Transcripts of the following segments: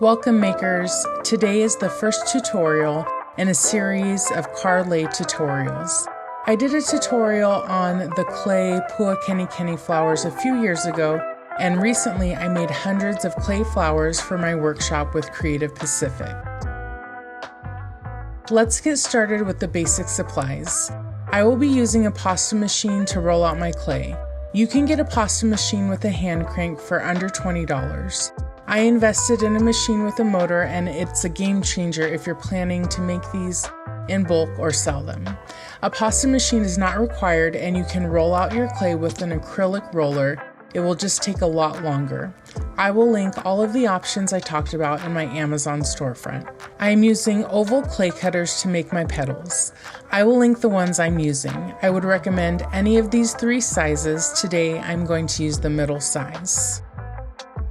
Welcome makers! Today is the first tutorial in a series of Car Lei tutorials. I did a tutorial on the clay Puakenikeni flowers a few years ago, and recently I made hundreds of clay flowers for my workshop with Creative Pacific. Let's get started with the basic supplies. I will be using a pasta machine to roll out my clay. You can get a pasta machine with a hand crank for under $20. I invested in a machine with a motor, and it's a game changer if you're planning to make these in bulk or sell them. A pasta machine is not required, and you can roll out your clay with an acrylic roller. It will just take a lot longer. I will link all of the options I talked about in my Amazon storefront. I am using oval clay cutters to make my petals. I will link the ones I'm using. I would recommend any of these 3 sizes. Today I'm going to use the middle size.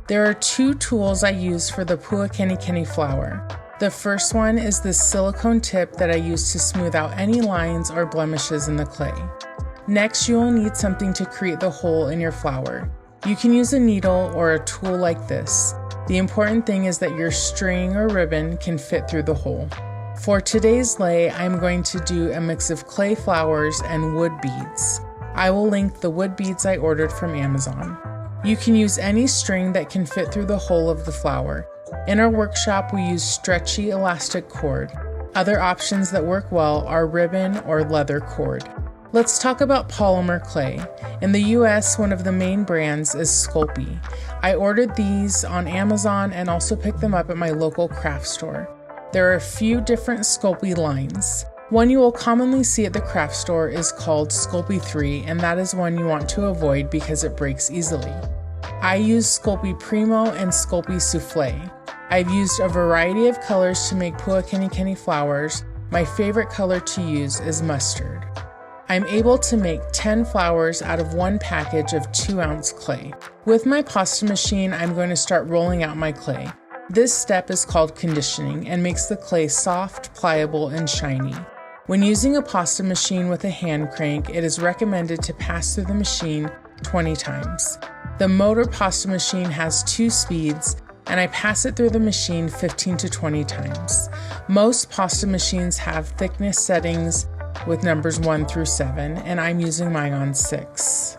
There are 2 tools I use for the Puakenikeni flower. The first one is the silicone tip that I use to smooth out any lines or blemishes in the clay. Next, you will need something to create the hole in your flower. You can use a needle or a tool like this. The important thing is that your string or ribbon can fit through the hole. For today's lei, I'm going to do a mix of clay flowers and wood beads. I will link the wood beads I ordered from Amazon. You can use any string that can fit through the hole of the flower. In our workshop, we use stretchy elastic cord. Other options that work well are ribbon or leather cord. Let's talk about polymer clay. In the US, one of the main brands is Sculpey. I ordered these on Amazon and also picked them up at my local craft store. There are a few different Sculpey lines. One you will commonly see at the craft store is called Sculpey 3, and that is one you want to avoid because it breaks easily. I use Sculpey Primo and Sculpey Souffle. I've used a variety of colors to make Puakenikeni flowers. My favorite color to use is mustard. I'm able to make 10 flowers out of one package of 2-ounce clay. With my pasta machine, I'm going to start rolling out my clay. This step is called conditioning and makes the clay soft, pliable, and shiny. When using a pasta machine with a hand crank, it is recommended to pass through the machine 20 times. The motor pasta machine has 2 speeds, and I pass it through the machine 15 to 20 times. Most pasta machines have thickness settings with numbers 1 through 7, and I'm using mine on 6.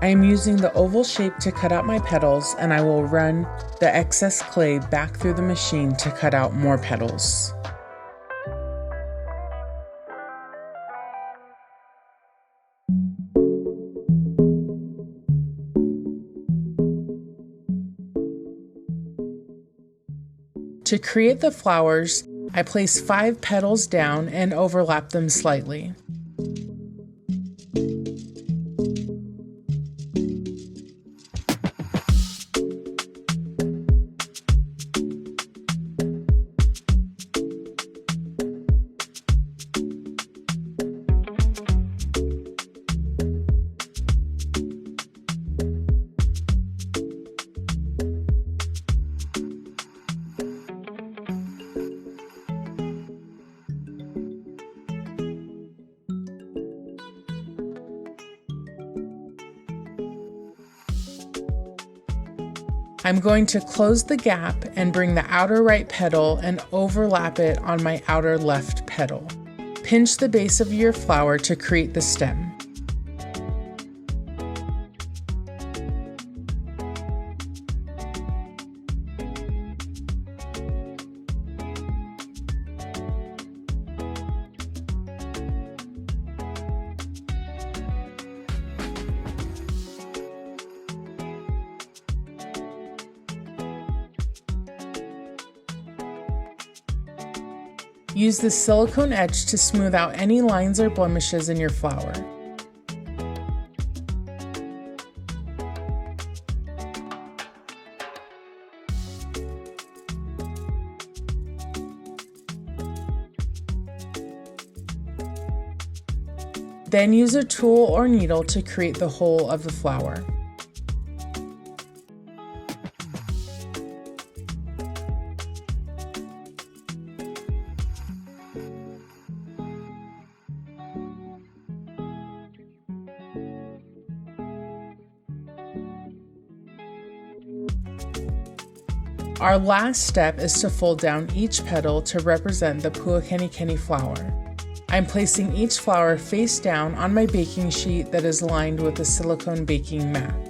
I am using the oval shape to cut out my petals, and I will run the excess clay back through the machine to cut out more petals. To create the flowers, I place 5 petals down and overlap them slightly. I'm going to close the gap and bring the outer right petal and overlap it on my outer left petal. Pinch the base of your flower to create the stem. Use the silicone edge to smooth out any lines or blemishes in your flower. Then use a tool or needle to create the hole of the flower. Our last step is to fold down each petal to represent the Puakenikeni flower. I'm placing each flower face down on my baking sheet that is lined with a silicone baking mat.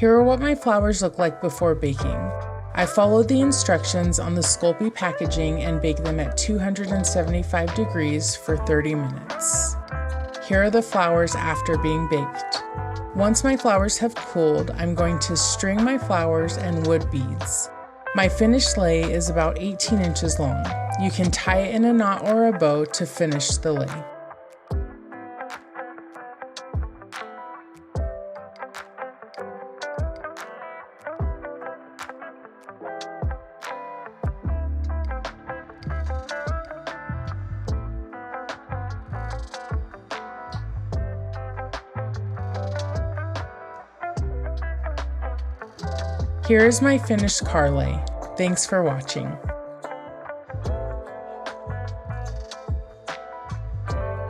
Here are what my flowers look like before baking. I followed the instructions on the Sculpey packaging and baked them at 275 degrees for 30 minutes. Here are the flowers after being baked. Once my flowers have cooled, I'm going to string my flowers and wood beads. My finished lei is about 18 inches long. You can tie it in a knot or a bow to finish the lei. Here is my finished car lei. Thanks for watching.